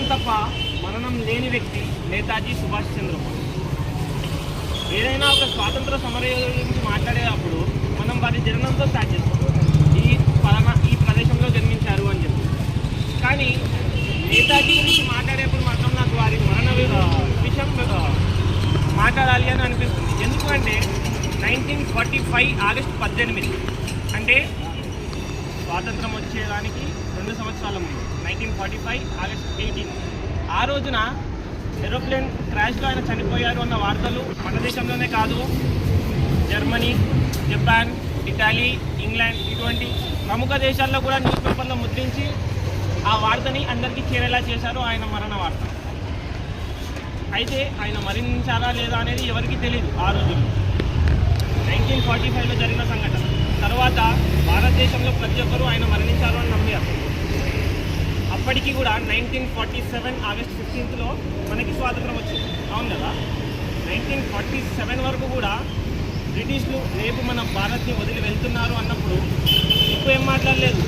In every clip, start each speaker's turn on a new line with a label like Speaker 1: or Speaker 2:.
Speaker 1: జననం తప్ప మరణం లేని వ్యక్తి నేతాజీ సుభాష్ చంద్రబోస్. ఏదైనా ఒక స్వాతంత్ర సమరయోధుల గురించి మాట్లాడేటప్పుడు మనం వారి జననంతో స్టార్ట్ చేస్తాం. ఈ ప్రదేశంలో జన్మించారు అని చెప్పి. కానీ నేతాజీ గురించి మాట్లాడేప్పుడు మాత్రం నాకు వారి మరణ విషయం మాట్లాడాలి అని అనిపిస్తుంది. ఎందుకంటే 1945 ఆగస్టు 18 అంటే స్వాతంత్రం వచ్చేదానికి 2 సంవత్సరాల ముందు 1945 ఆగస్ట్ 18 ఆ రోజున ఏరోప్లేన్ క్రాష్లో ఆయన చనిపోయారు అన్న వార్తలు మన దేశంలోనే కాదు, జర్మనీ, జపాన్, ఇటలీ, ఇంగ్లాండ్ ఇటువంటి ప్రముఖ దేశాల్లో కూడా న్యూస్ పేపర్లో ముద్రించి ఆ వార్తని అందరికీ చేరేలా చేశారు ఆయన మరణ వార్త. అయితే ఆయన మరణించారా లేదా అనేది ఎవరికీ తెలియదు. ఆ రోజుల్లో 1945లో జరిగిన సంఘటన తర్వాత భారతదేశంలో ప్రతి ఒక్కరూ ఆయన మరణించారు అని నమ్మారు. అప్పటికి కూడా 1947 ఆగస్ట్ 15 మనకి స్వాతంత్రం వచ్చింది, అవును కదా. 1947 వరకు కూడా బ్రిటిష్లు రేపు మన భారత్ని వదిలి వెళ్తున్నారు అన్నప్పుడు ఎక్కువ ఏం మాట్లాడలేదు,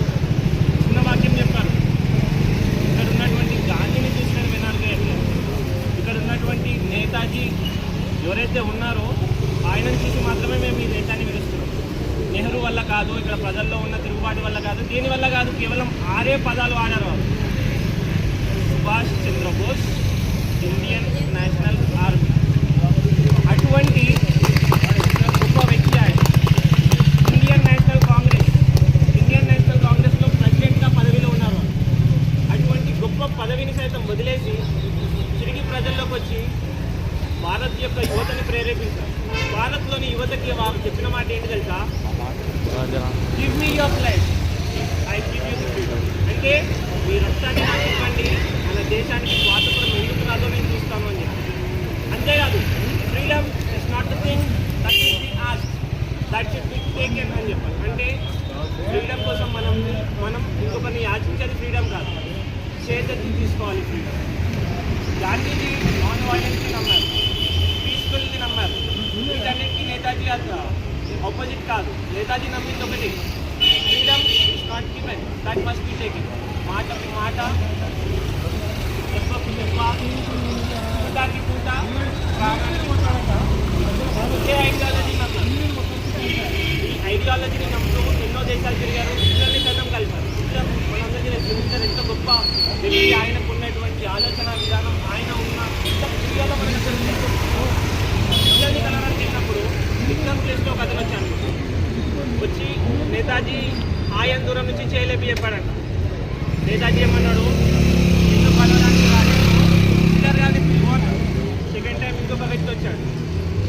Speaker 1: చిన్న వాక్యం చెప్పారు. ఇక్కడ ఉన్నటువంటి గాంధీని చూసి నేను వినాలిగట్లేదు, ఇక్కడ ఉన్నటువంటి నేతాజీ ఎవరైతే ఉన్నారో ఆయనను చూసి మాత్రమే మేము ఈ దేశాన్ని విలుస్తున్నాం. నెహ్రూ వల్ల కాదు, ఇక్కడ ప్రజల్లో ఉన్న తిరుగుబాటు వల్ల కాదు, దేని వల్ల కాదు, కేవలం 6 పదాలు వాడారు. Subhash Chandra Bose, Indian national army. అటువంటి గొప్ప వ్యక్తి ఆయన. ఇండియన్ నేషనల్ కాంగ్రెస్లో ప్రెసిడెంట్గా పదవిలో ఉన్నారు. అటువంటి గొప్ప పదవిని సైతం వదిలేసి తిరిగి ప్రజల్లోకి వచ్చి భారత్ యొక్క యువతని ప్రేరేపించారు. భారత్లోని యువతకి వారు చెప్పిన మాట ఏంటి తెలుసా? Give me your flight, I give you the freedom. అంటే మీ రక్తాన్ని నాకు ఇవ్వండి, మన దేశానికి స్వాతంత్రం ఎందుకు రాదో నేను చూస్తాను అని చెప్పి. అంతేకాదు, freedom is not the thing that should be asked, that should be taken అని చెప్పాలి. అంటే ఫ్రీడమ్ కోసం మనం ఇంకొకరిని యాచించేది ఫ్రీడమ్ కాదు, చేతి తీసుకోవాలి ఫ్రీడమ్. గాంధీజీ నాన్ వైలెన్స్ని నమ్మారు, పీస్ఫుల్ని నమ్మారు. వీటన్నిటికీ నేతాజీ ఆపోజిట్ కాదు. నేతాజీ నమ్మింది ఒకటి, freedom is not given, that must be taken. మాటకి మాట, చెప్పకి చెప్ప, పూటకి పూట, ప్రాణానికి ప్రాణ. ఒకే ఐడియాలజీ నమ్మారు. ఈ ఐడియాలజీని నమ్ముతూ ఎన్నో దేశాలు తిరిగారు, హిట్లర్ని సైతం కలిపారు. హిట్లర్ మనందరికీ హిట్లర్ ఎంత గొప్ప వ్యక్తి, ఆయనకు ఉన్నటువంటి ఆలోచన విధానం, ఆయన ఉన్న ఇండియాలో మనకు హిట్లర్ని కలవడానికి వెళ్ళినప్పుడు హిట్లర్ ప్లేస్లో ఒక అతను వచ్చాను. వచ్చి నేతాజీ ఆయన దూరం నుంచి చేయలేపి చెప్పాడంట. నేతాజీ ఏమన్నాడు? నిన్ను కలవడానికి రాలేదు, హిట్లర్ గారిని పిలువు అన్నాడు. సెకండ్ టైం ఇంకొక వ్యక్తి వచ్చాడు,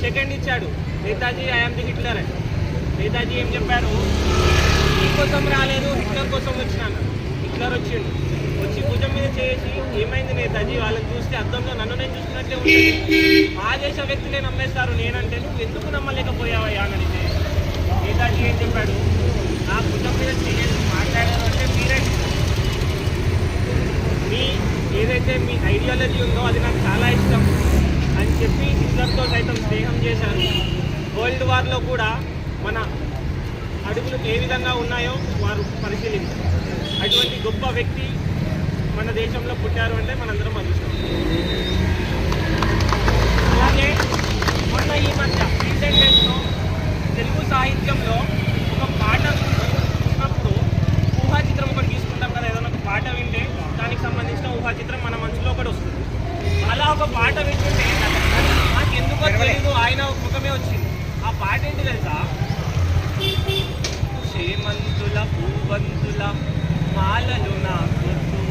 Speaker 1: సెకండ్ ఇచ్చాడు. నేతాజీ ఐఎమ్ ది హిట్లర్ అని. నేతాజీ ఏం చెప్పారు? నీకోసం రాలేదు, హిట్లర్ కోసం వచ్చినాను. హిట్లర్ వచ్చిండు, వచ్చి భుజం మీద చేసి ఏమైంది నేతాజీ, వాళ్ళని చూస్తే అర్థంలో నన్ను నేను చూసినట్లే ఉంటుంది, ఆ దేశ వ్యక్తులే నమ్మేస్తారు, నేనంటే నువ్వు ఎందుకు నమ్మలేకపోయావయ్యా అని అడిగితే నేతాజీ ఏం చెప్పాడు? నా భుజం మీద చేసి మాట్లాడారు అంటే మీరే, మీ ఏదైతే మీ ఐడియాలజీ ఉందో అది నాకు చాలా ఇష్టం అని చెప్పి హిట్లర్తో సైతం స్నేహం చేశారు. వరల్డ్ వార్లో కూడా మన అడుగులు ఏ విధంగా ఉన్నాయో వారు పరిశీలించారు. అటువంటి గొప్ప వ్యక్తి మన దేశంలో పుట్టారు అంటే మనందరం అదృష్టం. అలాగే మొన్న ఈ మధ్య రీసెంట్ డేస్లో తెలుగు సాహిత్యంలో ఒక పాట చూసినప్పుడు ఊహా చిత్రం ఒకటి తీసుకుంటాం కదా, ఏదైనా ఒక పాట వింటే దానికి సంబంధించిన ఊహా చిత్రం మన మనసులో ఒకటి వస్తుంది. అలా ఒక పాట వింటుంటే నాకు ఎందుకో తెలియదు ఆయన ముఖమే వచ్చింది. ఆ పాట ఏంటి తెలుసా? చేమంతుల పూవంతుల మాలలు నాకొద్దు,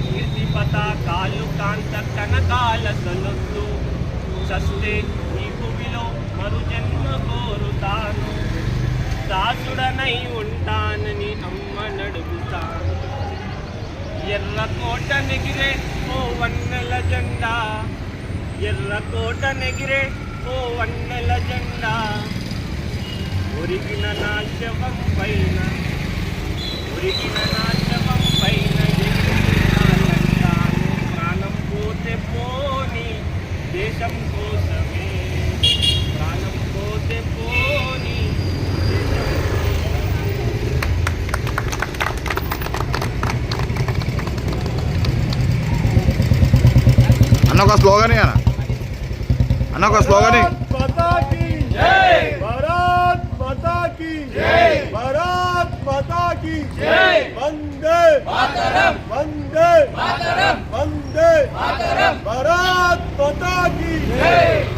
Speaker 1: కీర్తి పతాకాలు కాంత కనకాల సొలొద్దు, చస్తే ఈ భూమిలో మరు జన్మ కోరుతాను, దాసుడనై ఉంటానని అమ్మ నడుగుతాను. ఎర్రకోట నెగిరే ఓ వన్నెల జెండా, ఎర్రకోట నెగిరే ఓ వన్నెల జెండా, ఒరిగిన నా శవం పైన, ఒరిగిన నా శవం పైన ప్రాణం పోతే పోని దేశం కోసమే, ప్రాణం పోతే పోని దేశం కోసమే.
Speaker 2: అన్న ఒక స్లోగన్ అన్న ఒక స్లోగన్
Speaker 3: माता की जय, भारत माता की जय, भारत माता की जय, वंदे मातरम, वंदे मातरम, वंदे मातरम, भारत माता की जय।